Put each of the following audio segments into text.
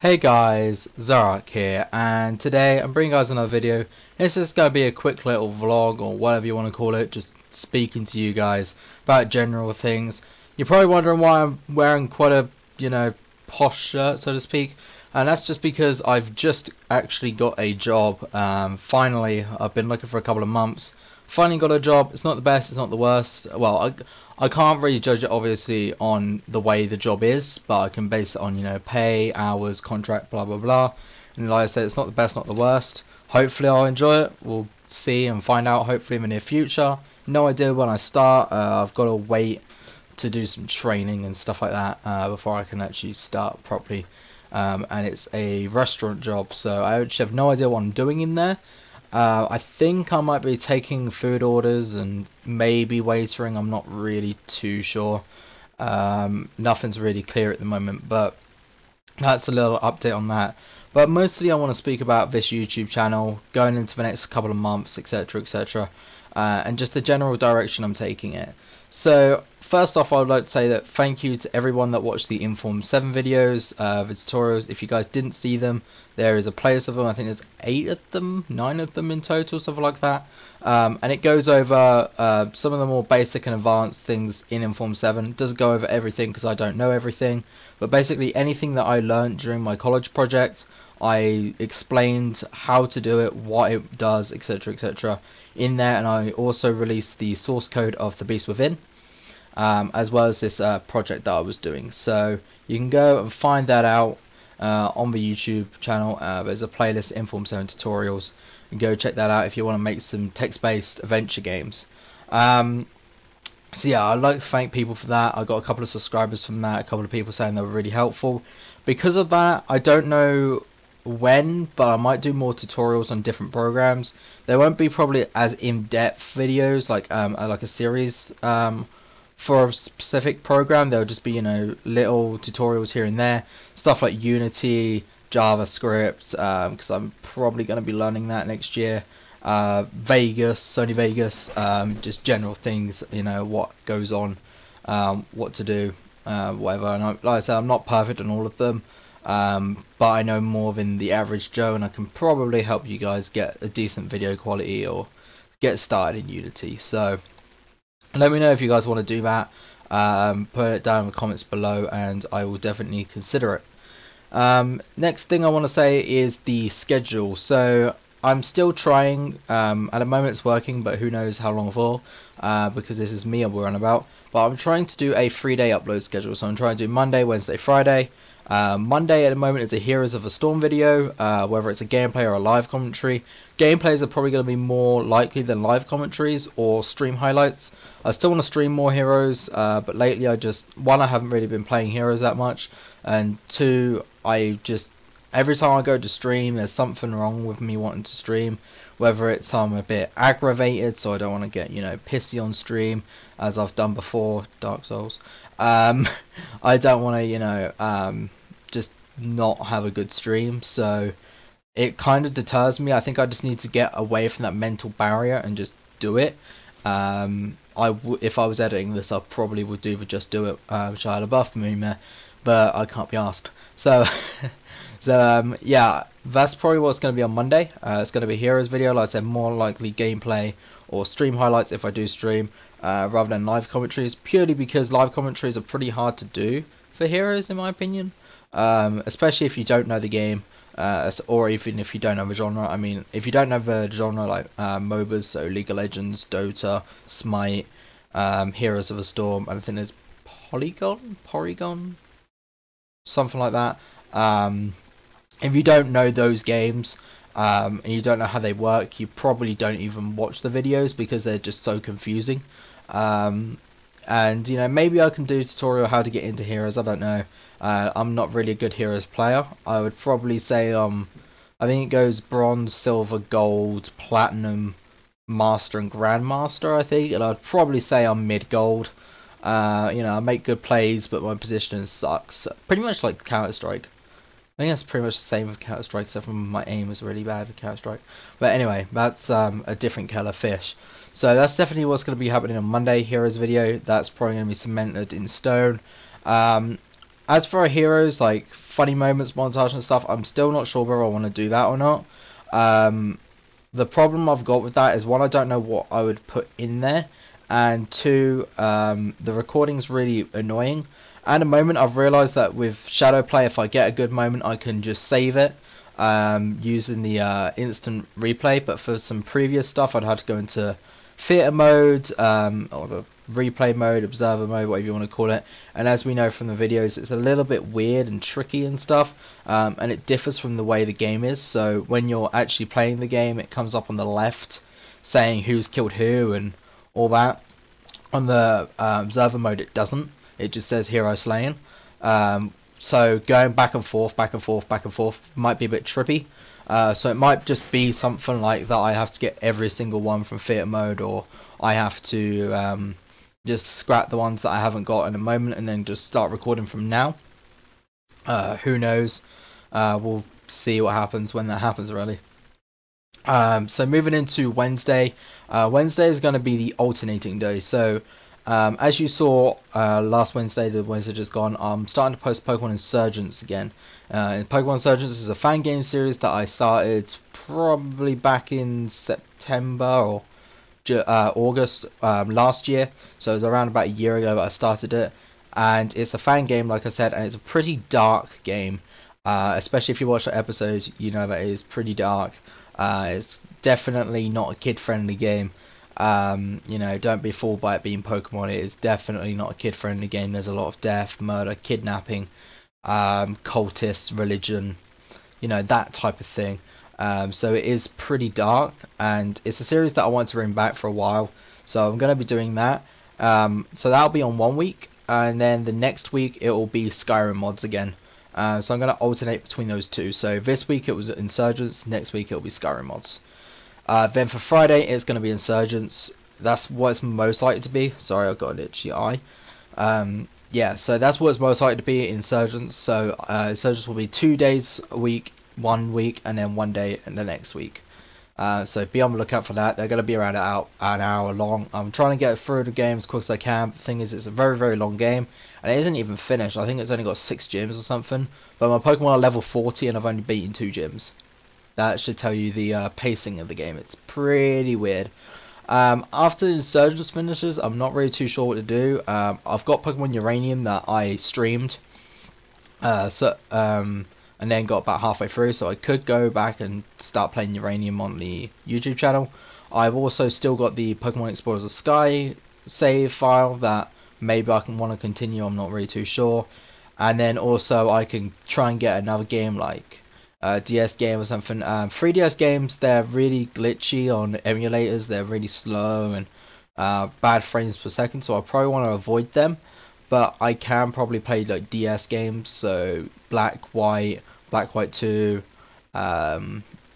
Hey guys, Zoroarrkk here, and today I'm bringing you guys another video. It's just going to be a quick little vlog, or whatever you want to call it, just speaking to you guys about general things. You're probably wondering why I'm wearing quite a, posh shirt, so to speak, and that's just because I've just actually got a job. Finally, I've been looking for a couple of months. Finally got a job. It's not the best, it's not the worst. Well, I can't really judge it obviously on the way the job is, but I can base it on, pay, hours, contract, blah blah blah. And like I said, it's not the best, not the worst. Hopefully I'll enjoy it. We'll see and find out hopefully in the near future. No idea when I start. I've got to wait to do some training and stuff like that before I can actually start properly. And it's a restaurant job, so I actually have no idea what I'm doing in there. I think I might be taking food orders and maybe waitering. I'm not really too sure. Nothing's really clear at the moment, but that's a little update on that. But mostly I want to speak about this YouTube channel going into the next couple of months, etc, etc, and just the general direction I'm taking it. So first off, I would like to say that thank you to everyone that watched the Inform 7 videos, the tutorials. If you guys didn't see them, there is a playlist of them. I think there's 8 of them, 9 of them in total, something like that. And it goes over some of the more basic and advanced things in Inform 7. It doesn't go over everything because I don't know everything. But basically anything that I learned during my college project, I explained how to do it, what it does, etc, etc in there. And I also released the source code of The Beast Within, as well as this project that I was doing. So you can go and find that out on the YouTube channel. There's a playlist, Inform 7 tutorials, and go check that out if you want to make some text-based adventure games. So yeah, I'd like to thank people for that. I got a couple of subscribers from that, a couple of people saying they were really helpful. Because of that, I don't know when, but I might do more tutorials on different programs. They won't be probably as in-depth videos like a series for a specific program. There'll just be little tutorials here and there, stuff like Unity, JavaScript, because I'm probably going to be learning that next year. Vegas, Sony Vegas, just general things, what goes on, what to do, whatever. And like I said, I'm not perfect in all of them, but I know more than the average Joe, and I can probably help you guys get a decent video quality or get started in Unity. So let me know if you guys want to do that. Put it down in the comments below and I will definitely consider it. Next thing I want to say is the schedule. So I'm still trying. At the moment it's working, but who knows how long for, because this is me I'm worrying about. But I'm trying to do a 3-day upload schedule. So I'm trying to do Monday, Wednesday, Friday. Monday at the moment is a Heroes of the Storm video, whether it's a gameplay or a live commentary. Gameplays are probably going to be more likely than live commentaries or stream highlights. I still want to stream more Heroes, but lately I haven't really been playing Heroes that much, and 2, every time I go to stream there's something wrong with me wanting to stream, whether it's I'm a bit aggravated, so I don't want to get pissy on stream, as I've done before, Dark Souls. I don't want to just not have a good stream, so it kind of deters me. I think I just need to get away from that mental barrier and just do it. If I was editing this, I probably would do the Just Do It, which I had a buff meme, but I can't be asked. So yeah, that's probably what's going to be on Monday. It's going to be a Heroes video, like I said, more likely gameplay or stream highlights if I do stream, rather than live commentaries, purely because live commentaries are pretty hard to do for Heroes in my opinion, especially if you don't know the game, or even if you don't know the genre. I mean, if you don't know the genre, like MOBAs, so League of Legends, Dota, Smite, Heroes of the Storm, and I think there's Porygon, something like that. If you don't know those games, and you don't know how they work, you probably don't even watch the videos because they're just so confusing. And maybe I can do a tutorial how to get into Heroes. I don't know. I'm not really a good Heroes player. I would probably say I think it goes Bronze, Silver, Gold, Platinum, Master and Grandmaster, I think, and I'd probably say I'm mid-gold. I make good plays, but my position sucks. Pretty much like Counter-Strike. I think that's pretty much the same with Counter-Strike, except for my aim is really bad with Counter-Strike. But anyway, that's a different kettle of fish. So that's definitely what's going to be happening on Monday, Heroes video. That's probably going to be cemented in stone. As for heroes, like funny moments, montage and stuff, I'm still not sure whether I want to do that or not. The problem I've got with that is, one, I don't know what I would put in there, and two, the recording's really annoying. At the moment, I've realised that with Shadowplay, if I get a good moment, I can just save it using the instant replay. But for some previous stuff, I'd had to go into theatre mode, or the replay mode, observer mode, whatever you want to call it. And as we know from the videos, it's a little bit weird and tricky and stuff, and it differs from the way the game is. So when you're actually playing the game, it comes up on the left saying who's killed who and all that. On the observer mode, it doesn't. It just says hero slain. So going back and forth might be a bit trippy. So it might just be something like that. I have to get every single one from theatre mode, or I have to just scrap the ones that I haven't got in a moment and then just start recording from now. Who knows? We'll see what happens when that happens, really. So moving into Wednesday. Wednesday is going to be the alternating day. So as you saw last Wednesday, the Wednesday just gone, I'm starting to post Pokemon Insurgents again. Pokemon Insurgents is a fan game series that I started probably back in September or August last year. So it was around about a year ago that I started it. And it's a fan game, like I said, and it's a pretty dark game. Especially if you watch the episode, you know that it is pretty dark. It's definitely not a kid-friendly game. You know, don't be fooled by it being Pokemon. It is definitely not a kid-friendly game. There's a lot of death, murder, kidnapping, cultists, religion, you know, that type of thing. So it is pretty dark, and it's a series that I want to bring back for a while. So I'm going to be doing that. So that'll be on 1 week, and then the next week it will be Skyrim mods again. So I'm going to alternate between those two. So this week it was Insurgents, next week it will be Skyrim mods. Then for Friday, it's going to be Insurgents. That's what it's most likely to be. Sorry, I've got an itchy eye. Yeah, so that's what it's most likely to be, Insurgents. So Insurgents will be 2 days a week, 1 week, and then 1 day in the next week. So be on the lookout for that. They're going to be around an hour long. I'm trying to get through the game as quick as I can. The thing is, it's a very, very long game, and it isn't even finished. I think it's only got 6 gyms or something. But my Pokemon are level 40, and I've only beaten 2 gyms. That should tell you the pacing of the game. It's pretty weird. After Insurgents finishes, I'm not really too sure what to do. I've got Pokemon Uranium that I streamed, and then got about halfway through, so I could go back and start playing Uranium on the YouTube channel. I've also still got the Pokemon Explorers of Sky save file that maybe I can want to continue. I'm not really too sure. And then also I can try and get another game like DS game or something. 3DS games, they're really glitchy on emulators. They're really slow and bad frames per second, so I probably want to avoid them. But I can probably play like DS games, so Black White 2,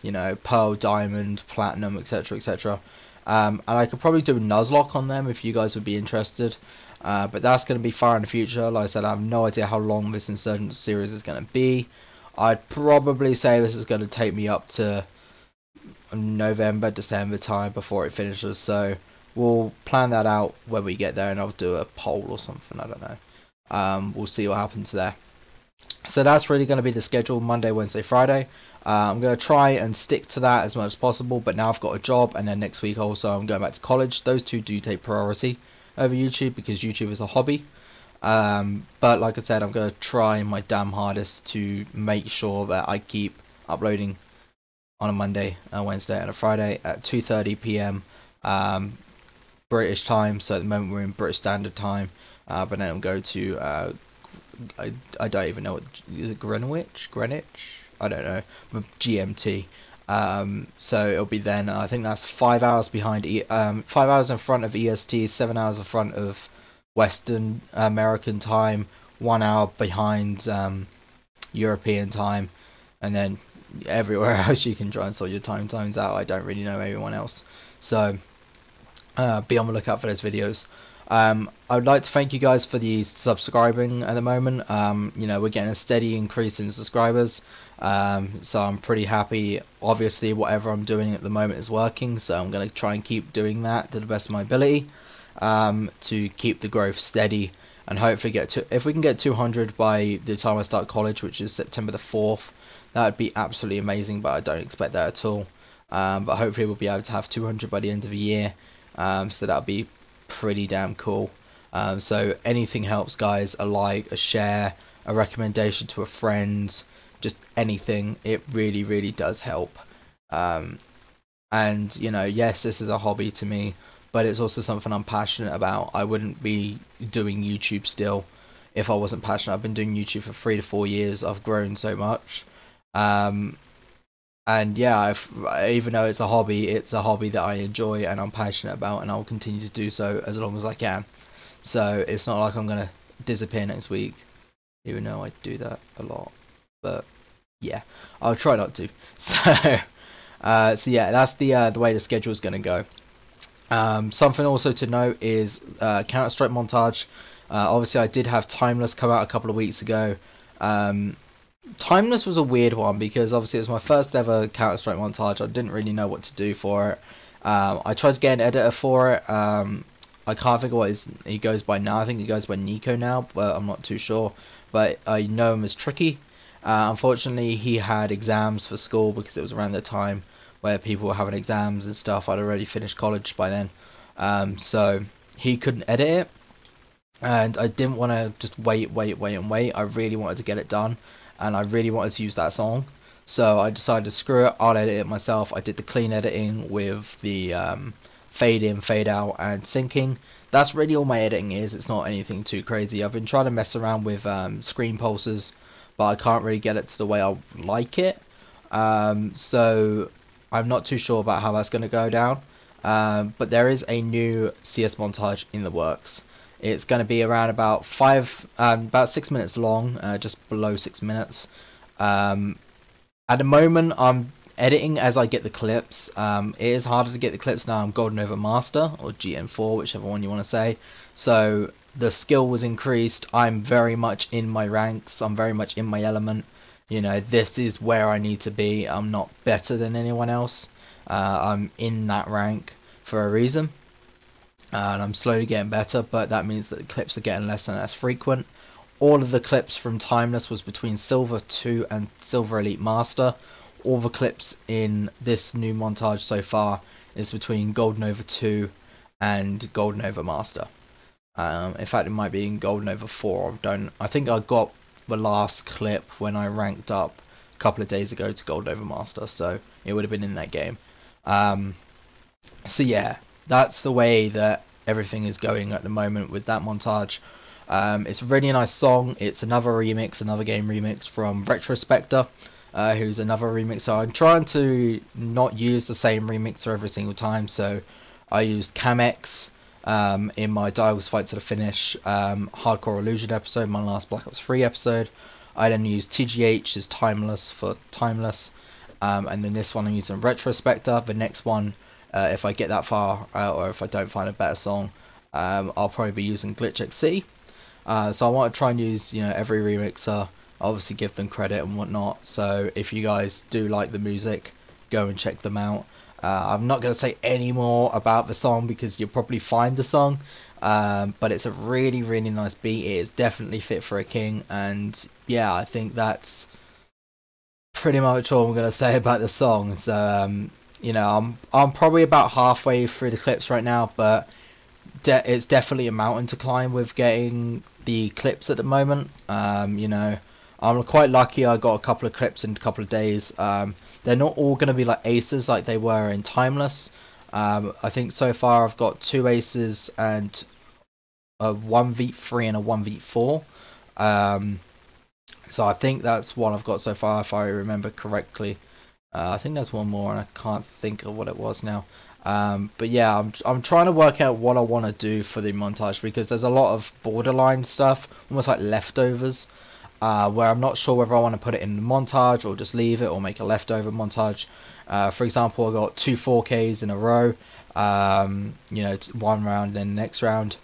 you know, Pearl, Diamond, Platinum, etc, etc. And I could probably do a Nuzlocke on them if you guys would be interested. But that's going to be far in the future. Like I said, I have no idea how long this Insurgent series is going to be. I'd probably say this is going to take me up to November, December time before it finishes. So we'll plan that out when we get there, and I'll do a poll or something. I don't know. We'll see what happens there. So that's really going to be the schedule: Monday, Wednesday, Friday. I'm going to try and stick to that as much as possible. But now I've got a job, and then next week also I'm going back to college. Those two do take priority over YouTube because YouTube is a hobby. But like I said, I'm going to try my damn hardest to make sure that I keep uploading on a Monday, a Wednesday, and a Friday at 2:30 p.m. British time. So at the moment we're in British Standard Time, but then it'll go to I don't even know what is it, Greenwich, I don't know, but GMT. So it'll be then. I think that's 5 hours behind. 5 hours in front of EST, 7 hours in front of Western American time, 1 hour behind European time, and then everywhere else you can try and sort your time zones out. I don't really know everyone else, so be on the lookout for those videos. I would like to thank you guys for the subscribing at the moment. You know, we're getting a steady increase in subscribers, so I'm pretty happy. Obviously whatever I'm doing at the moment is working, so I'm going to try and keep doing that to the best of my ability, to keep the growth steady and hopefully get to, if we can get 200 by the time I start college, which is September the 4th, that would be absolutely amazing, but I don't expect that at all. But hopefully we'll be able to have 200 by the end of the year, so that'll be pretty damn cool. So anything helps, guys. A like, a share, a recommendation to a friend, just anything. It really, really does help. And you know, yes, this is a hobby to me, but it's also something I'm passionate about. I wouldn't be doing YouTube still if I wasn't passionate. I've been doing YouTube for 3 to 4 years. I've grown so much. And yeah, even though it's a hobby that I enjoy and I'm passionate about, and I'll continue to do so as long as I can. So it's not like I'm going to disappear next week, even though I do that a lot. But yeah, I'll try not to. So, so yeah, that's the way the schedule is going to go. Something also to note is Counter-Strike montage. Obviously, I did have Timeless come out a couple of weeks ago. Timeless was a weird one because obviously it was my first ever Counter-Strike montage. I didn't really know what to do for it. I tried to get an editor for it. I can't think of what he goes by now. I think he goes by Nico now, but I'm not too sure. But I know him as Tricky. Unfortunately, he had exams for school because it was around the time where people were having exams and stuff. I'd already finished college by then. So he couldn't edit it. And I didn't want to just wait. I really wanted to get it done. And I really wanted to use that song. So I decided to screw it. I'll edit it myself. I did the clean editing with the fade in, fade out, and syncing. That's really all my editing is. It's not anything too crazy. I've been trying to mess around with screen pulses, but I can't really get it to the way I like it. So I'm not too sure about how that's going to go down. But there is a new CS montage in the works. It's going to be around about 6 minutes long, just below 6 minutes. At the moment, I'm editing as I get the clips. It is harder to get the clips now. I'm Golden Over Master, or GM4, whichever one you want to say. So the skill was increased. I'm very much in my ranks. I'm very much in my element. You know, this is where I need to be. I'm not better than anyone else. I'm in that rank for a reason. And I'm slowly getting better, but that means that the clips are getting less and less frequent. All of the clips from Timeless was between Silver 2 and Silver Elite Master. All the clips in this new montage so far is between Golden Over 2 and Golden Over Master. In fact, it might be in Golden Over 4. I think I got the last clip when I ranked up a couple of days ago to Golden Over Master, so it would have been in that game. So yeah, that's the way that everything is going at the moment with that montage. It's a really nice song. It's another remix, another game remix from Retrospector, who's another remixer. I'm trying to not use the same remixer every single time, so I used Camex in my Dials Fight to the Finish Hardcore Illusion episode, my last Black Ops 3 episode. I then used TGH's Timeless for Timeless, and then this one I'm using Retrospector. The next one, if I get that far, or if I don't find a better song, I'll probably be using Glitch XC. So I want to try and use, you know, every remixer, obviously give them credit and whatnot. So if you guys do like the music, go and check them out. I'm not going to say any more about the song because you'll probably find the song, but it's a really, really nice beat. It is definitely fit for a king, and yeah, I think that's pretty much all I'm going to say about the song. So you know, I'm probably about halfway through the clips right now, but it's definitely a mountain to climb with getting the clips at the moment. You know, I'm quite lucky. I got a couple of clips in a couple of days. They're not all going to be like aces like they were in Timeless. I think so far I've got 2 aces and a 1v3 and a 1v4. So I think that's what I've got so far, if I remember correctly. I think there's one more and I can't think of what it was now. But yeah, I'm trying to work out what I want to do for the montage, because there's a lot of borderline stuff, almost like leftovers, where I'm not sure whether I want to put it in the montage or just leave it or make a leftover montage. For example, I got 2 4Ks in a row, you know, one round then the next round,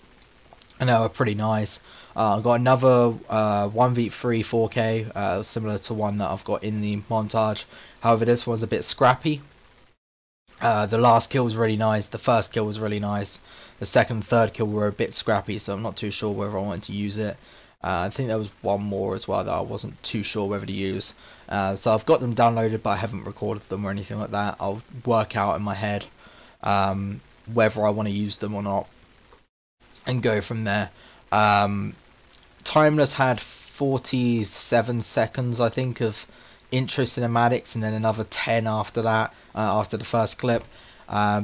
and they were pretty nice. I've got another 1v3 4K, similar to one that I've got in the montage. However, this one's a bit scrappy. The last kill was really nice. The first kill was really nice. The second and third kill were a bit scrappy, so I'm not too sure whether I wanted to use it. I think there was one more as well that I wasn't too sure whether to use. So I've got them downloaded, but I haven't recorded them or anything like that. I'll work out in my head whether I want to use them or not, and go from there. Timeless had 47 seconds, I think, of intro cinematics, and then another 10 after that, after the first clip.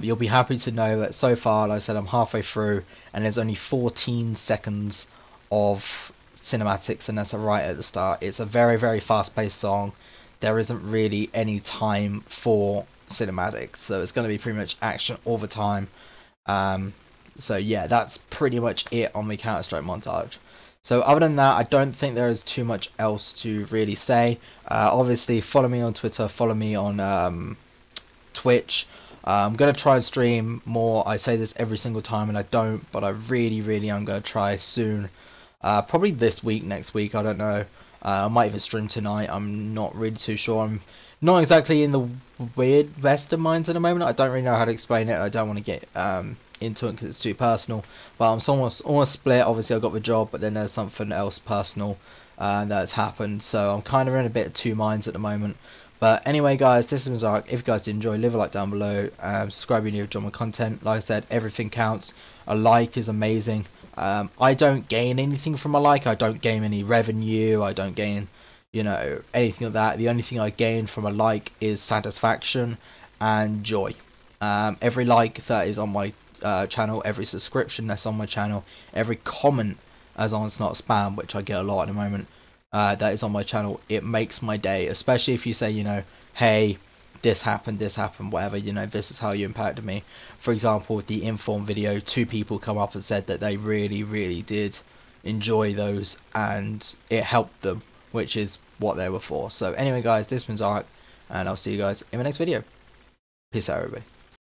You'll be happy to know that so far, like I said, I'm halfway through, and there's only 14 seconds of cinematics, and that's right at the start. It's a very, very fast-paced song. There isn't really any time for cinematics, so it's going to be pretty much action all the time. So yeah, that's pretty much it on the Counter-Strike montage. So other than that, I don't think there is too much else to really say. Obviously, follow me on Twitter, follow me on Twitch. I'm going to try and stream more. I say this every single time and I don't, but I really am going to try soon. Probably this week, next week, I don't know. I might even stream tonight. I'm not really too sure. I'm not exactly in the weird best of minds at the moment. I don't really know how to explain it. I don't want to get into it because it's too personal. But I'm almost split. Obviously, I got the job, but then there's something else personal that's happened. So I'm kind of in a bit of two minds at the moment. But anyway, guys, this is Zoroarrkk. If you guys did enjoy, leave a like down below. Subscribe if you enjoy my content. Like I said, everything counts. A like is amazing. I don't gain anything from a like. I don't gain any revenue. I don't gain, you know, anything like that. The only thing I gain from a like is satisfaction and joy. Every like that is on my channel, every subscription that's on my channel, every comment, as long as it's not spam, which I get a lot at the moment, that is on my channel, it makes my day. Especially if you say, you know, hey, this happened, whatever, you know, this is how you impacted me. For example, with the Inform video, 2 people come up and said that they really did enjoy those and it helped them, which is what they were for. So anyway, guys, this has been Zoroarrkk, and I'll see you guys in the next video. Peace out, everybody.